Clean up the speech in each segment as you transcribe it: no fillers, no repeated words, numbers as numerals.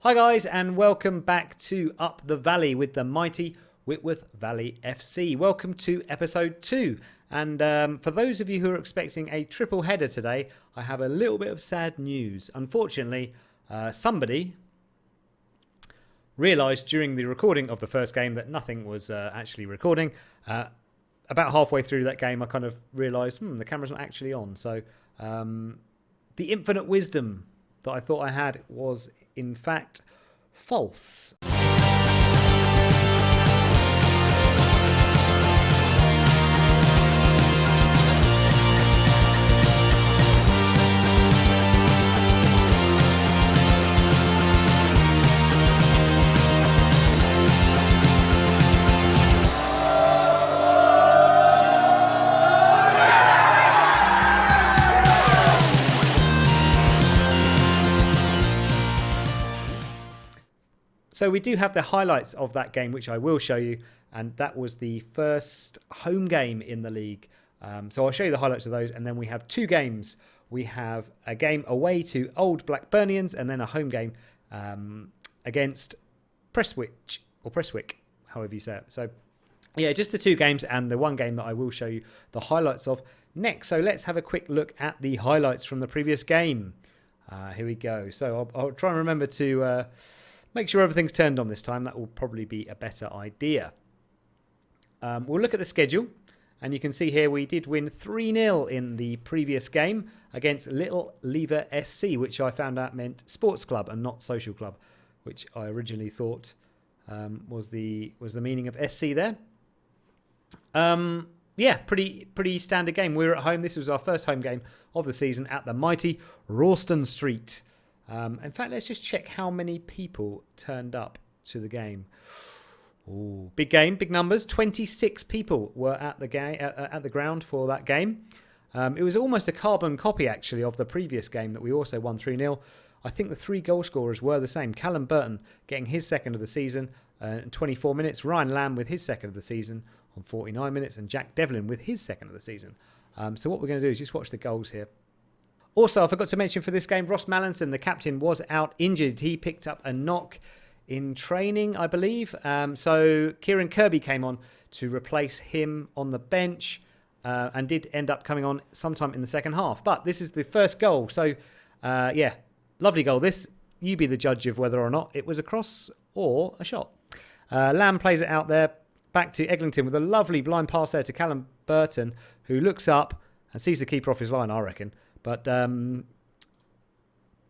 Hi guys, and welcome back to Up the Valley with the mighty Whitworth Valley FC. Welcome to episode 2. And for those of you who are expecting a triple header today, I have a little bit of sad news. Unfortunately, somebody realised during the recording of the first game that nothing was actually recording. About halfway through that game, I kind of realised, the camera's not actually on. So the infinite wisdom that I thought I had was, in fact, false. So we do have the highlights of that game, which I will show you, and that was the first home game in the league. So I'll show you the highlights of those, and then we have 2 games. We have a game away to Old Blackburnians, and then a home game against Prestwick, however you say it. So yeah, just the 2 games and the 1 game that I will show you the highlights of next. So let's have a quick look at the highlights from the previous game. Here we go. So I'll try and remember to make sure everything's turned on this time. That will probably be a better idea. We'll look at the schedule. And you can see here we did win 3-0 in the previous game against Little Lever SC, which I found out meant sports club and not social club, which I originally thought was the meaning of SC there. Yeah, pretty standard game. We were at home. This was our first home game of the season at the mighty Rawston Street. In fact, let's just check how many people turned up to the game. Ooh, big game, big numbers. 26 people were at the at the ground for that game. It was almost a carbon copy, actually, of the previous game that we also won 3-0. I think the 3 goal scorers were the same. Callum Burton getting his second of the season in 24 minutes. Ryan Lamb with his second of the season on 49 minutes. And Jack Devlin with his second of the season. So what we're going to do is just watch the goals here. Also, I forgot to mention for this game, Ross Mallinson, the captain, was out injured. He picked up a knock in training, I believe. So Kieran Kirby came on to replace him on the bench and did end up coming on sometime in the second half. But this is the first goal. So, yeah, lovely goal. This, you be the judge of whether or not it was a cross or a shot. Lamb plays it out there, back to Eglinton with a lovely blind pass there to Callum Burton, who looks up and sees the keeper off his line, I reckon. But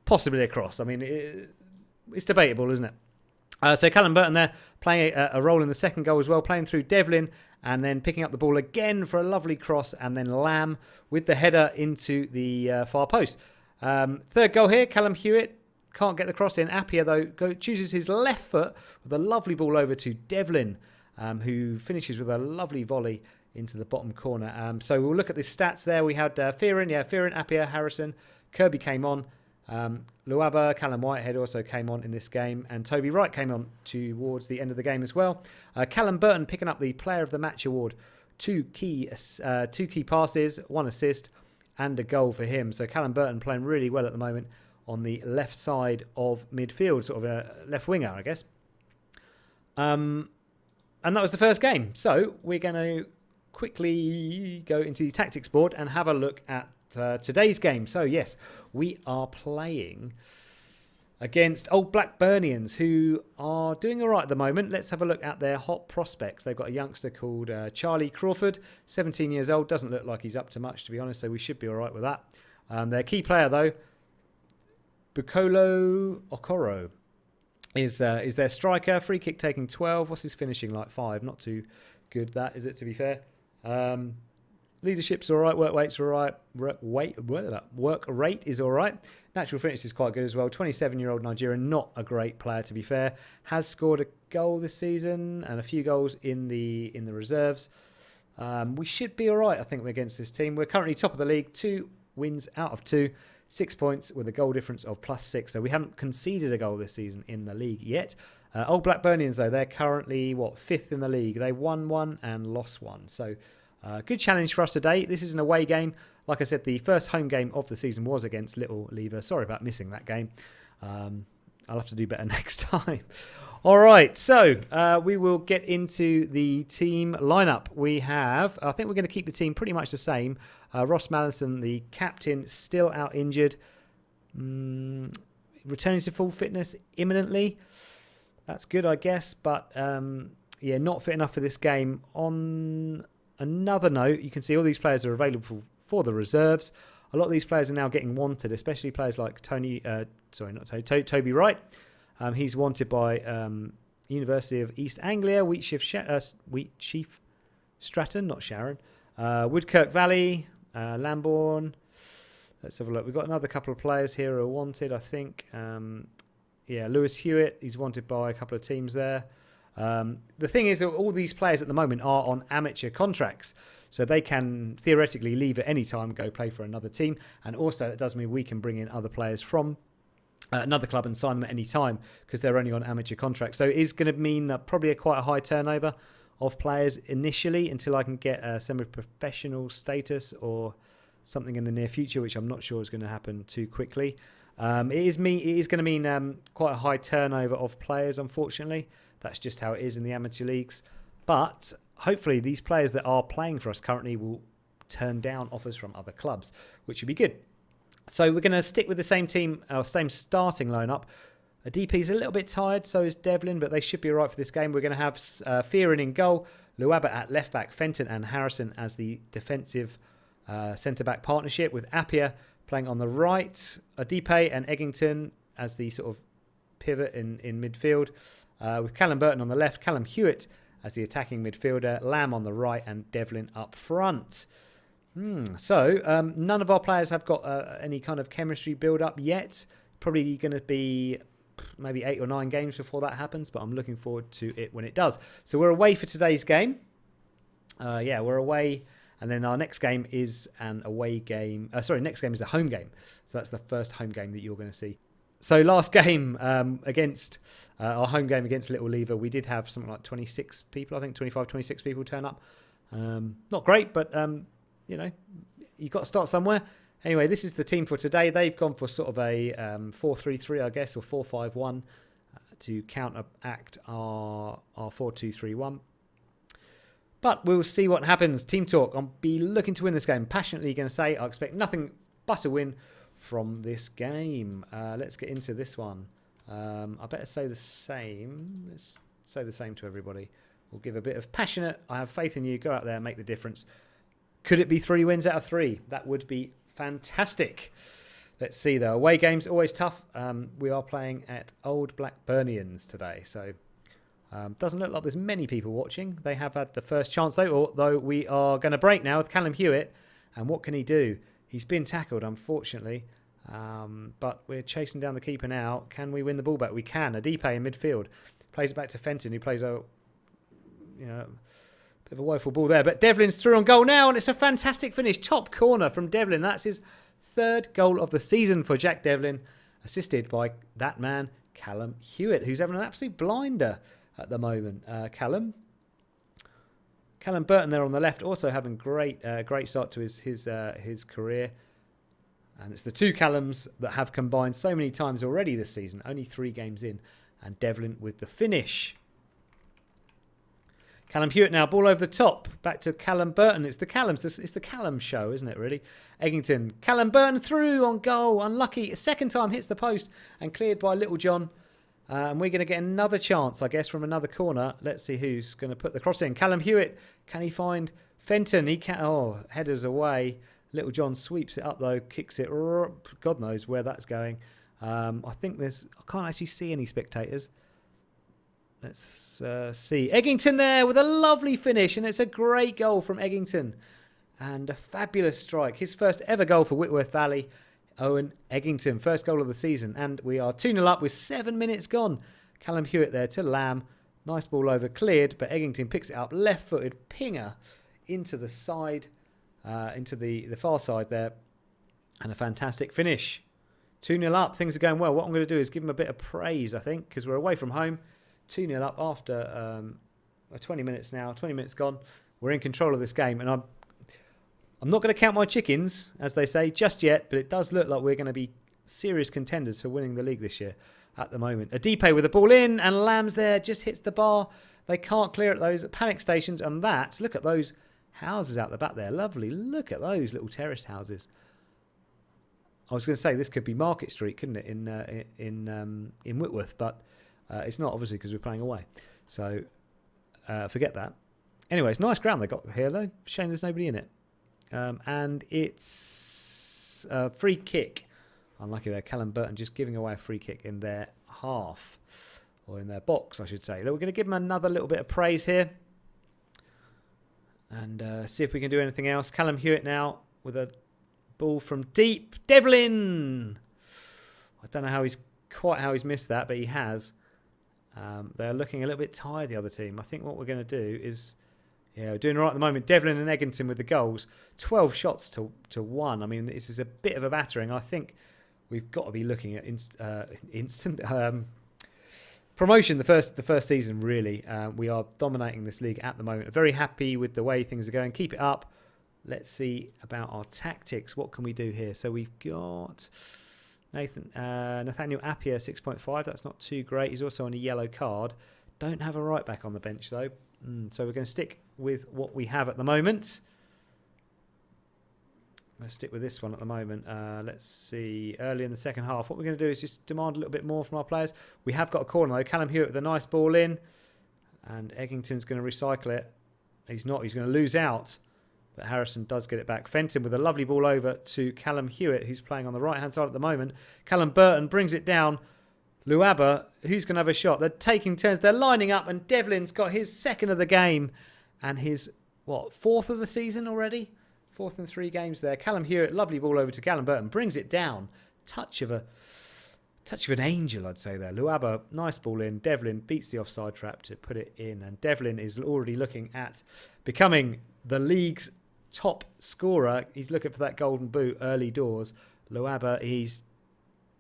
possibly a cross. I mean, it's debatable, isn't it? So Callum Burton there playing a role in the second goal as well, playing through Devlin and then picking up the ball again for a lovely cross, and then Lamb with the header into the far post. Third goal here, Callum Hewitt can't get the cross in. Appiah, though, chooses his left foot with a lovely ball over to Devlin, who finishes with a lovely volley into the bottom corner. So we'll look at the stats there. We had Fearon, Appiah, Harrison. Kirby came on. Luaba, Callum Whitehead also came on in this game. And Toby Wright came on towards the end of the game as well. Callum Burton picking up the Player of the Match award. 2 key passes, 1 assist, and a goal for him. So Callum Burton playing really well at the moment on the left side of midfield, sort of a left winger, I guess. And that was the first game. So we're going to quickly go into the tactics board and have a look at today's game. So yes, we are playing against Old Blackburnians, who are doing all right at the moment. Let's have a look at their hot prospect. They've got a youngster called Charlie Crawford, 17 years old. Doesn't look like he's up to much, to be honest, so we should be all right with that. Their key player, though, Bukolo Okoro, is their striker. Free kick taking 12. What's his finishing like? 5. Not too good, that, is it, to be fair? Leadership's all right. Work rate's all right. Work rate is all right. Natural fitness is quite good as well. 27-year-old Nigerian, not a great player, to be fair. Has scored a goal this season and a few goals in the reserves. We should be all right, I think, against this team. We're currently top of the league. 2 wins out of 2. 6 points with a goal difference of +6. So we haven't conceded a goal this season in the league yet. Old Blackburnians, though, they're currently, 5th in the league. They won 1 and lost 1. So good challenge for us today. This is an away game. Like I said, the first home game of the season was against Little Lever. Sorry about missing that game. I'll have to do better next time. All right, so we will get into the team lineup. I think we're going to keep the team pretty much the same. Ross Mallison, the captain, still out injured. Returning to full fitness imminently. That's good, I guess, but not fit enough for this game. On another note, you can see all these players are available for the reserves. A lot of these players are now getting wanted, especially players like Toby Wright. He's wanted by University of East Anglia, Wheatsheaf Stratton, not Sharon, Woodkirk Valley, Lambourne. Let's have a look. We've got another couple of players here who are wanted, I think. Lewis Hewitt, he's wanted by a couple of teams there. The thing is that all these players at the moment are on amateur contracts, so they can theoretically leave at any time, go play for another team. And also it does mean we can bring in other players from another club and sign them at any time because they're only on amateur contracts. So it is going to mean probably quite a high turnover of players initially until I can get a semi-professional status or something in the near future, which I'm not sure is going to happen too quickly. It is going to mean quite a high turnover of players, unfortunately. That's just how it is in the amateur leagues. But hopefully these players that are playing for us currently will turn down offers from other clubs, which would be good. So we're going to stick with the same team, our same starting lineup. DP's a little bit tired, so is Devlin, but they should be all right for this game. We're going to have Thier in goal, Luaba at left back, Fenton and Harrison as the defensive centre-back partnership, with Appiah playing on the right, Adipe and Eggington as the sort of pivot in midfield, with Callum Burton on the left, Callum Hewitt as the attacking midfielder, Lamb on the right and Devlin up front. So none of our players have got any kind of chemistry build-up yet. Probably going to be maybe 8 or 9 games before that happens, but I'm looking forward to it when it does. So we're away for today's game. We're away. And then our next game is an away game. Next game is a home game. So that's the first home game that you're going to see. So last game against our home game against Little Lever, we did have something like 26 people, I think 25, 26 people turn up. Not great, but, you've got to start somewhere. Anyway, this is the team for today. They've gone for sort of a 4-3-3, I guess, or 4-5-1 to counteract our 4-2-3-1. But we'll see what happens. Team talk. I'll be looking to win this game. Passionately going to say I expect nothing but a win from this game. Let's get into this one. I better say the same. Let's say the same to everybody. We'll give a bit of passionate. I have faith in you. Go out there and make the difference. Could it be 3 wins out of 3? That would be fantastic. Let's see though. Away games always tough. We are playing at Old Blackburnians today, so doesn't look like there's many people watching. They have had the first chance though, although we are going to break now with Callum Hewitt. And what can he do? He's been tackled, unfortunately. But we're chasing down the keeper now. Can we win the ball back? We can. Adipe in midfield. Plays it back to Fenton, who plays a bit of a woeful ball there. But Devlin's through on goal now, and it's a fantastic finish. Top corner from Devlin. That's his 3rd goal of the season for Jack Devlin, assisted by that man, Callum Hewitt, who's having an absolute blinder at the moment. Callum Burton there on the left, also having great start to his career. And it's the 2 Callums that have combined so many times already this season, only 3 games in, and Devlin with the finish. Callum Hewitt now, ball over the top, back to Callum Burton. It's the Callums, it's the Callum show, isn't it really? Eggington, Callum Burton through on goal, unlucky, a second time hits the post and cleared by Little John. And we're going to get another chance, I guess, from another corner. Let's see who's going to put the cross in. Callum Hewitt, can he find Fenton? He can. Oh, headers away. Little John sweeps it up though, kicks it. God knows where that's going. I can't actually see any spectators. Let's see. Eggington there with a lovely finish, and it's a great goal from Eggington. And a fabulous strike. His first ever goal for Whitworth Valley. Owen Eggington, first goal of the season. And we are 2-0 up with 7 minutes gone. Callum Hewitt there to Lamb. Nice ball over, cleared, but Eggington picks it up. Left-footed pinger into the side, into the far side there. And a fantastic finish. 2-0 up. Things are going well. What I'm going to do is give him a bit of praise, I think, because we're away from home. 2-0 up after 20 minutes now. 20 minutes gone. We're in control of this game. And I'm not going to count my chickens, as they say, just yet. But it does look like we're going to be serious contenders for winning the league this year. at the moment. Adipe with the ball in, and Lamb's there, just hits the bar. They can't clear at those panic stations, and look at those houses out the back there. Lovely. Look at those little terraced houses. I was going to say this could be Market Street, couldn't it, in Whitworth, but it's not, obviously, because we're playing away. So forget that. Anyway, it's nice ground they got here, though. Shame there's nobody in it. And it's a free kick. Unlucky there. Callum Burton just giving away a free kick in their half. Or in their box, I should say. We're going to give them another little bit of praise here. And see if we can do anything else. Callum Hewitt now with a ball from deep. Devlin! I don't know quite how he's missed that, but he has. They're looking a little bit tired, the other team. I think what we're going to do is... Yeah, we're doing all right at the moment. Devlin and Eggington with the goals. 12 shots to 1. I mean, this is a bit of a battering. I think we've got to be looking at instant promotion the first season, really. We are dominating this league at the moment. Very happy with the way things are going. Keep it up. Let's see about our tactics. What can we do here? So we've got Nathaniel Appiah, 6.5. That's not too great. He's also on a yellow card. Don't have a right back on the bench, though. So we're going to stick with what we have at the moment. Let's stick with this one at the moment. Let's see. Early in the second half, what we're going to do is just demand a little bit more from our players. We have got a corner, though. Callum Hewitt with a nice ball in. And Eggington's going to recycle it. He's not. He's going to lose out. But Harrison does get it back. Fenton with a lovely ball over to Callum Hewitt, who's playing on the right-hand side at the moment. Callum Burton brings it down. Luaba, who's going to have a shot? They're taking turns. They're lining up, and Devlin's got his second of the game and his, fourth of the season already? Fourth in 3 games there. Callum Hewitt, lovely ball over to Callum Burton, brings it down. Touch of an angel, I'd say there. Luaba, nice ball in. Devlin beats the offside trap to put it in, and Devlin is already looking at becoming the league's top scorer. He's looking for that golden boot early doors. Luaba, he's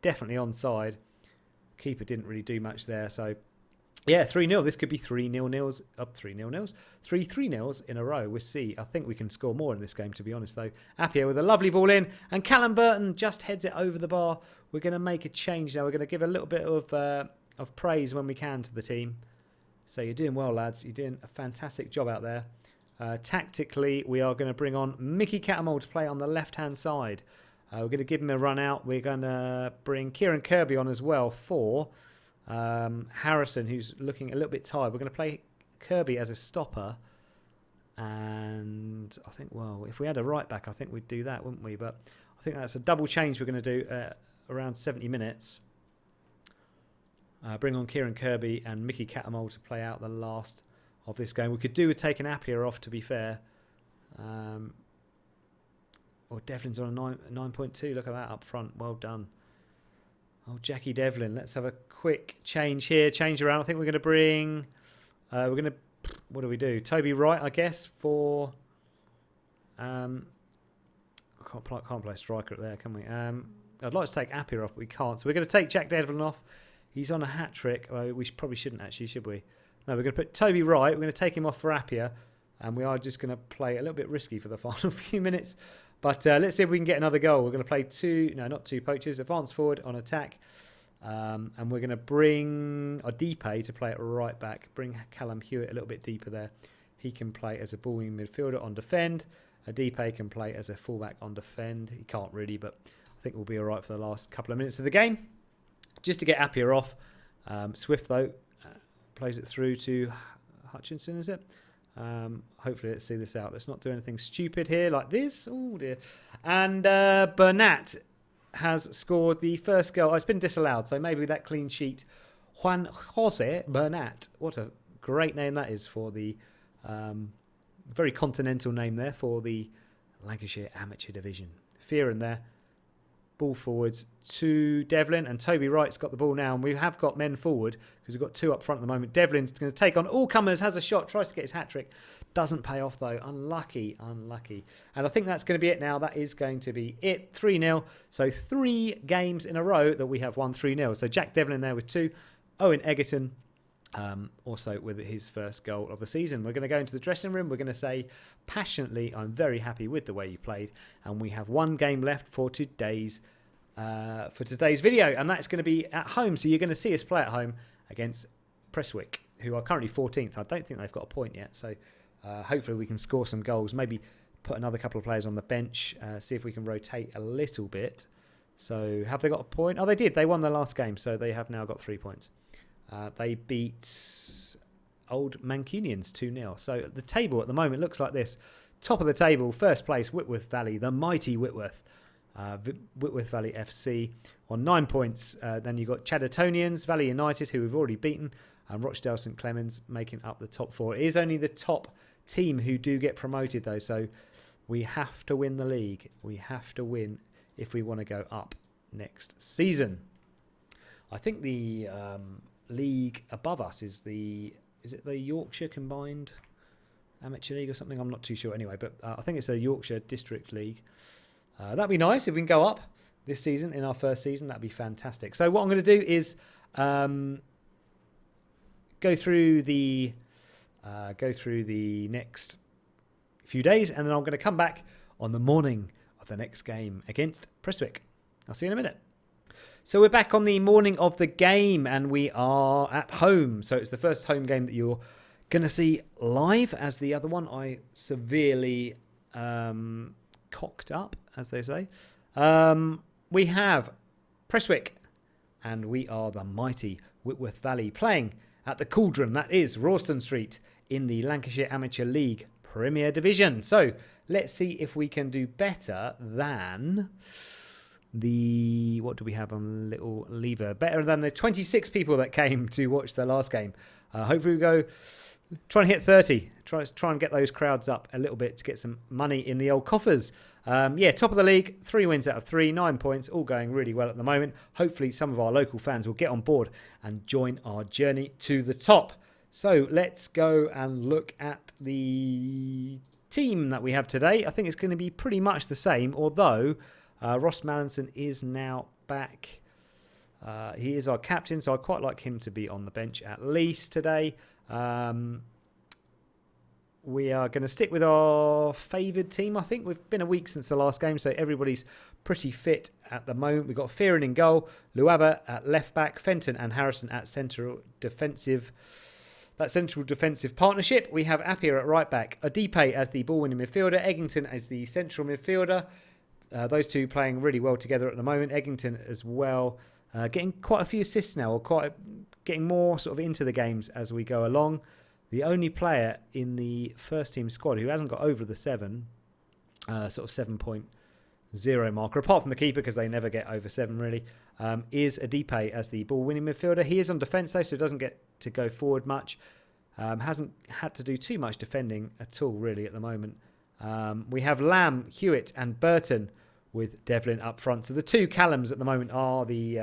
definitely onside. Keeper didn't really do much there, so yeah, 3-0. This could be 3-0 up 3-0 3-3-0s in a row. We'll see. I think we can score more in this game, to be honest, though. Appiah with a lovely ball in, and Callum Burton just heads it over the bar. We're going to make a change now. We're going to give a little bit of praise when we can to the team. So you're doing well, lads. You're doing a fantastic job out there. Tactically, we are going to bring on Mickey Cattermole to play on the left-hand side. We're going to give him a run out. We're going to bring Kieran Kirby on as well for Harrison, who's looking a little bit tired. We're going to play Kirby as a stopper. And I think, if we had a right back, I think we'd do that, wouldn't we? But I think that's a double change we're going to do around 70 minutes. Bring on Kieran Kirby and Mickey Cattermole to play out the last of this game. We could do with taking Appiah off, to be fair. Devlin's on a 9.2. Look at that up front. Well done. Oh, Jackie Devlin. Let's have a quick change here. Change around. I think we're going to bring... what do we do? Toby Wright, I guess, for... I can't play striker there, can we? I'd like to take Appiah off, but we can't. So we're going to take Jack Devlin off. He's on a hat-trick. We probably shouldn't, actually, should we? No, we're going to put Toby Wright. We're going to take him off for Appiah. And we are just going to play a little bit risky for the final few minutes. But let's see if we can get another goal. We're going to play not two poachers. Advance forward on attack. And we're going to bring Adipe to play at right back. Bring Callum Hewitt a little bit deeper there. He can play as a ball-wing midfielder on defend. Adipe can play as a fullback on defend. He can't really, but I think we'll be all right for the last couple of minutes of the game. Just to get Appiah off. Swift, though, plays it through to Hutchinson, is it? Hopefully let's see this out. Let's not do anything stupid here like this. Oh dear. And Bernat has scored the first goal. It's been disallowed, so maybe that clean sheet. Juan Jose Bernat. What a great name that is for the very continental name there for the Lancashire Amateur Division. Thier in there. Ball forwards to Devlin, and Toby Wright's got the ball now, and we have got men forward because we've got 2 up front at the moment. Devlin's going to take on all comers, has a shot, tries to get his hat-trick. Doesn't pay off, though. Unlucky. And I think that's going to be it now. That is going to be it. 3-0. So 3 games in a row that we have won 3-0. So Jack Devlin there with 2. Owen Egerton also with his first goal of the season. We're going to go into the dressing room. We're going to say passionately, I'm very happy with the way you played. And we have 1 game left for today's for today's video, and that's going to be at home. So you're going to see us play at home against Prestwick, who are currently 14th. I don't think they've got a point yet, so hopefully we can score some goals. Maybe put another couple of players on the bench, see if we can rotate a little bit. So have they got a point? Oh, they did. They won their last game, so they have now got 3 points. They beat Old Mancunians 2-0. So the table at the moment looks like this. Top of the table, first place, Whitworth Valley, the mighty Whitworth. Whitworth Valley FC on 9 points. Then you've got Chaddertonians, Valley United, who we've already beaten, and Rochdale St Clemens making up the top 4. It is only the top team who do get promoted, though, so we have to win the league. We have to win if we want to go up next season. I think the league above us is it the Yorkshire Combined Amateur League or something? I'm not too sure anyway, but I think it's the Yorkshire District League. That'd be nice if we can go up this season in our first season. That'd be fantastic. So what I'm going to do is go through the next few days, and then I'm going to come back on the morning of the next game against Prestwick. I'll see you in a minute. So we're back on the morning of the game, and we are at home. So it's the first home game that you're going to see live, as the other one I severely cocked up, as they say. We have Prestwick, and we are the mighty Whitworth Valley, playing at the Cauldron, that is Rawston Street, in the Lancashire Amateur League Premier Division. So let's see if we can do better than what do we have on little lever? Better than the 26 people that came to watch the last game. Hopefully we go try and hit 30. Try and get those crowds up a little bit to get some money in the old coffers. Top of the league, 3 wins out of 3, 9 points, all going really well at the moment. Hopefully some of our local fans will get on board and join our journey to the top. So let's go and look at the team that we have today. I think it's going to be pretty much the same, although Ross Mallinson is now back. He is our captain, so I'd quite like him to be on the bench at least today. We are going to stick with our favoured team. I think we've been a week since the last game, so everybody's pretty fit at the moment. We've got Fearon in goal, Luaba at left back, Fenton and Harrison at central defensive partnership. We have Appiah at right back, Adipe as the ball-winning midfielder, Eggington as the central midfielder. Those two playing really well together at the moment. Eggington as well, getting quite a few assists now, or getting more sort of into the games as we go along. The only player in the first team squad who hasn't got over the 7, sort of 7.0 marker, apart from the keeper, because they never get over 7 really, is Adipe as the ball-winning midfielder. He is on defence though, so doesn't get to go forward much. Hasn't had to do too much defending at all really at the moment. We have Lamb, Hewitt and Burton with Devlin up front. So the two Callums at the moment are the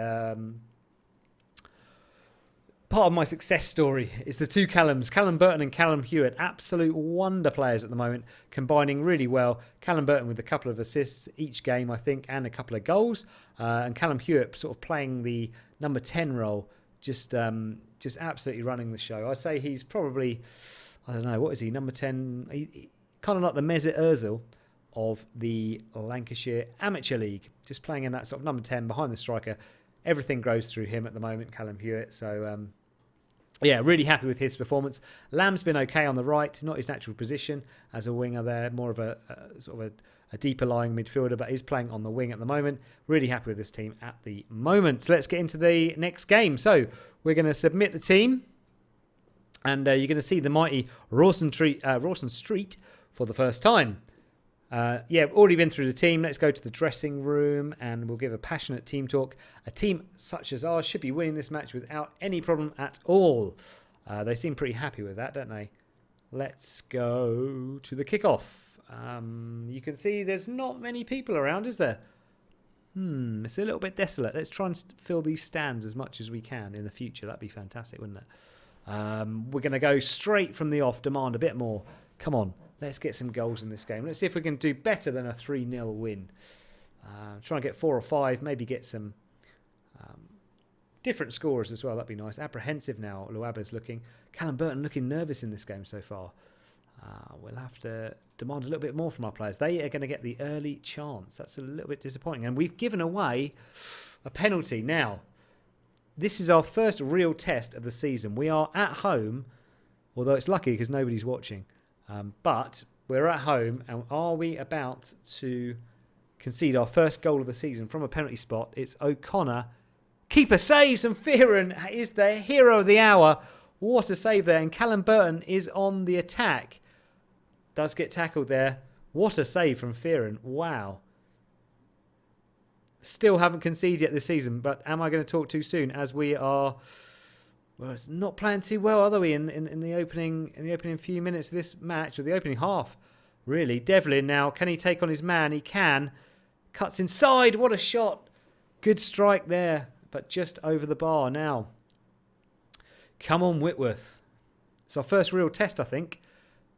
part of my success story. Is the two Callums, Callum Burton and Callum Hewitt, absolute wonder players at the moment, combining really well. Callum Burton with a couple of assists each game, I think, and a couple of goals. And Callum Hewitt sort of playing the number 10 role, just absolutely running the show. I'd say he's probably, I don't know, what is he, number 10? He kind of like the Mesut Ozil of the Lancashire Amateur League, just playing in that sort of number 10 behind the striker. Everything goes through him at the moment, Callum Hewitt. So, really happy with his performance. Lamb's been okay on the right, not his natural position as a winger there, more of a sort of a deeper lying midfielder, but he's playing on the wing at the moment. Really happy with this team at the moment. So let's get into the next game. So we're going to submit the team, and you're going to see the mighty Rawson Street for the first time. Already been through the team. Let's go to the dressing room and we'll give a passionate team talk. A team such as ours should be winning this match without any problem at all. They seem pretty happy with that, don't they? Let's go to the kickoff. You can see there's not many people around, is there? It's a little bit desolate. Let's try and fill these stands as much as we can in the future. That'd be fantastic, wouldn't it? We're going to go straight from the off, demand a bit more. Come on. Let's get some goals in this game. Let's see if we can do better than a 3-0 win. Try and get 4 or 5. Maybe get some different scorers as well. That'd be nice. Apprehensive now. Luaba's looking. Callum Burton looking nervous in this game so far. We'll have to demand a little bit more from our players. They are going to get the early chance. That's a little bit disappointing. And we've given away a penalty. Now, this is our first real test of the season. We are at home, although it's lucky because nobody's watching. But we're at home, and are we about to concede our first goal of the season from a penalty spot? It's O'Connor. Keeper saves, and Fearon is the hero of the hour. What a save there. And Callum Burton is on the attack. Does get tackled there. What a save from Fearon. Wow. Still haven't conceded yet this season, but am I going to talk too soon as we are... Well, it's not playing too well, are we, in the opening few minutes of this match, or the opening half, really. Devlin now, can he take on his man? He can. Cuts inside. What a shot. Good strike there, but just over the bar now. Come on, Whitworth. It's our first real test, I think.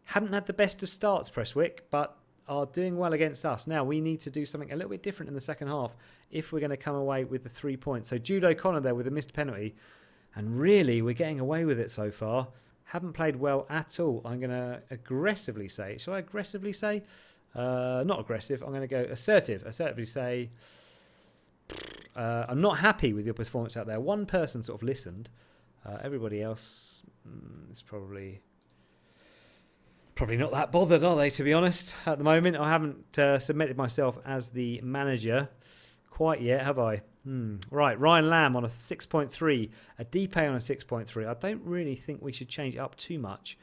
Haven't had the best of starts, Prestwick, but are doing well against us. Now, we need to do something a little bit different in the second half if we're going to come away with the 3 points. So, Jude O'Connor there with a missed penalty. And really, we're getting away with it so far. Haven't played well at all. I'm going to aggressively say... Shall I aggressively say? Not aggressive. I'm going to go assertive. Assertively say... I'm not happy with your performance out there. One person sort of listened. Everybody else is probably not that bothered, are they, to be honest? At the moment, I haven't submitted myself as the manager quite yet, have I? Right, Ryan Lamb on a 6.3, a Depe on a 6.3. I don't really think we should change it up too much.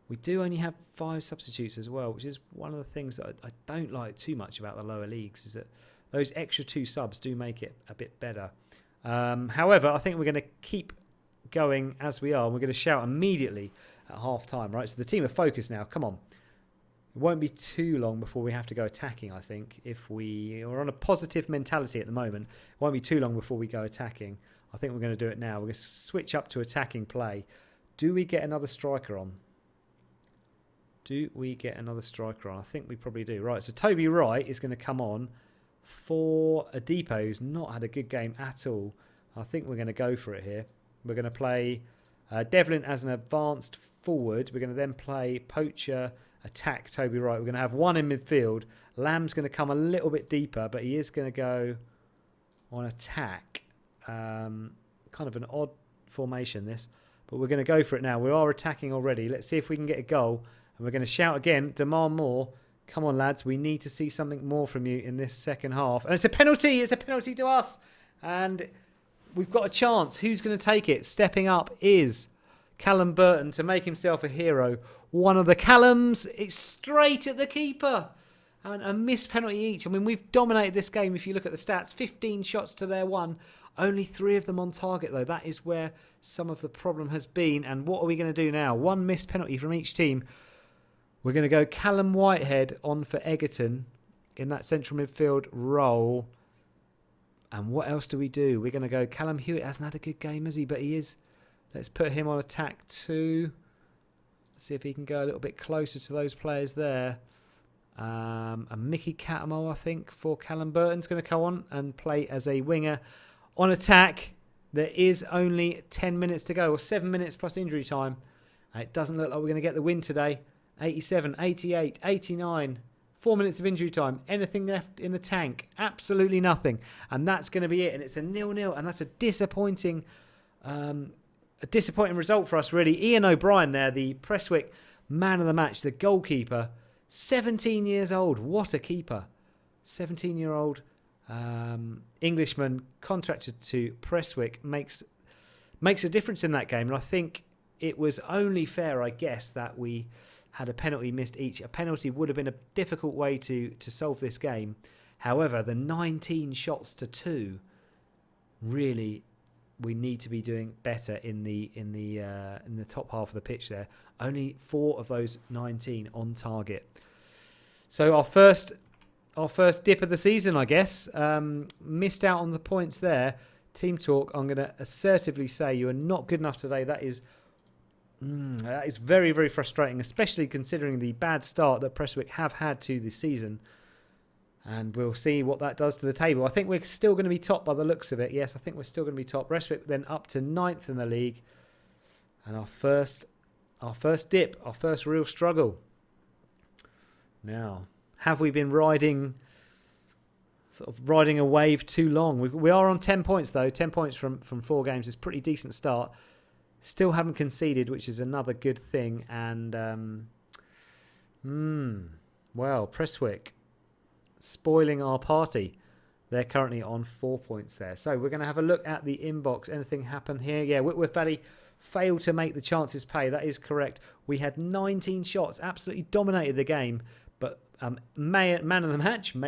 We do only have 5 substitutes as well, which is one of the things that I don't like too much about the lower leagues, is that those extra 2 subs do make it a bit better. However, I think we're going to keep going as we are. We're going to shout immediately at half time, right? So the team are focused now. Come on. It won't be too long before we have to go attacking, I think. If we are on a positive mentality at the moment, it won't be too long before we go attacking. I think we're going to do it now. We're going to switch up to attacking play. Do we get another striker on? I think we probably do. Right, so Toby Wright is going to come on for a Depe who's not had a good game at all. I think we're going to go for it here. We're going to play Devlin as an advanced forward. We're going to then play Poacher, attack Toby Wright. We're going to have one in midfield. Lamb's going to come a little bit deeper, but he is going to go on attack. Kind of an odd formation, this. But we're going to go for it now. We are attacking already. Let's see if we can get a goal. And we're going to shout again, demand more. Come on, lads. We need to see something more from you in this second half. And it's a penalty. It's a penalty to us. And we've got a chance. Who's going to take it? Stepping up is Callum Burton to make himself a hero. One of the Callums. It's straight at the keeper. And a missed penalty each. I mean, we've dominated this game. If you look at the stats, 15 shots to their 1. Only 3 of them on target, though. That is where some of the problem has been. And what are we going to do now? 1 missed penalty from each team. We're going to go Callum Whitehead on for Egerton in that central midfield role. And what else do we do? We're going to go Callum Hewitt. Hasn't had a good game, has he? But he is. Let's put him on attack too. See if he can go a little bit closer to those players there. And Mickey Catamo, I think, for Callum Burton's going to come on and play as a winger on attack. There is only 10 minutes to go, or 7 minutes plus injury time. And it doesn't look like we're going to get the win today. 87, 88, 89, 4 minutes of injury time. Anything left in the tank? Absolutely nothing. And that's going to be it. And it's a 0-0. And that's a disappointing result for us, really. Ian O'Brien there, the Prestwick man of the match, the goalkeeper. 17 years old. What a keeper. 17-year-old Englishman contracted to Prestwick makes a difference in that game. And I think it was only fair, I guess, that we had a penalty missed each. A penalty would have been a difficult way to solve this game. However, the 19 shots to 2, really, we need to be doing better in the top half of the pitch there. Only 4 of those 19 on target. So our first dip of the season, I guess. Missed out on the points there. Team talk, I'm going to assertively say you are not good enough today. That is very, very frustrating, especially considering the bad start that Prestwick have had to this season. And we'll see what that does to the table. I think we're still going to be top by the looks of it. Yes, I think we're still going to be top. Prestwick then up to 9th in the league. And our first Our first dip, our first real struggle. Now, have we been riding a wave too long? We are on 10 points though. 10 points from 4 games is a pretty decent start. Still haven't conceded, which is another good thing. And well, Prestwick spoiling our party. They're currently on 4 points there. So we're going to have a look at the inbox. Anything happen here? Yeah, Whitworth Valley failed to make the chances pay. That is correct. We had 19 shots, absolutely dominated the game. But man of the match or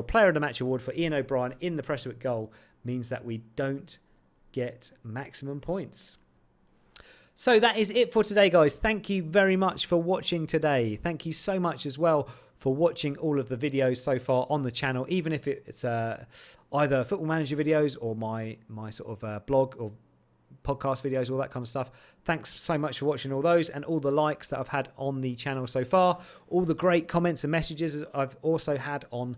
player of the match award for Ian O'Brien in the Prestwick goal means that we don't get maximum points. So that is it for today, guys. Thank you very much for watching today. Thank you so much as well for watching all of the videos so far on the channel, even if it's either Football Manager videos or my sort of blog or podcast videos, all that kind of stuff. Thanks so much for watching all those and all the likes that I've had on the channel so far. All the great comments and messages I've also had on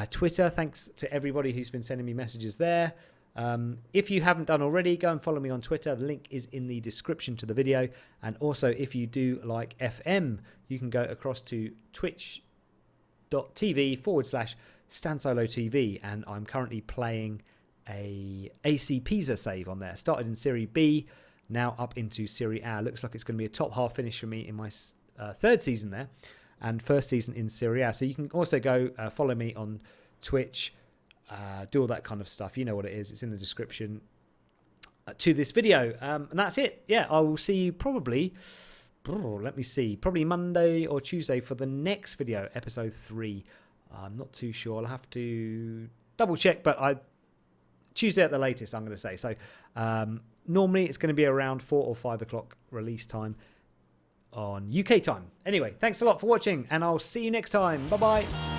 Twitter. Thanks to everybody who's been sending me messages there. If you haven't done already, go and follow me on Twitter. The link is in the description to the video. And also, if you do like FM, you can go across to twitch.tv/StanSolo TV. And I'm currently playing a AC Pisa save on there. Started in Serie B, now up into Serie A. Looks like it's going to be a top half finish for me in my third season there and first season in Serie A. So you can also go follow me on Twitch, do all that kind of stuff. You know what it is. It's in the description to this video. And that's it. Yeah, I will see you probably, probably Monday or Tuesday for the next video, episode 3. I'm not too sure. I'll have to double check, but Tuesday at the latest, I'm going to say. So normally it's going to be around 4 or 5 o'clock release time on UK time. Anyway, thanks a lot for watching, and I'll see you next time. Bye-bye.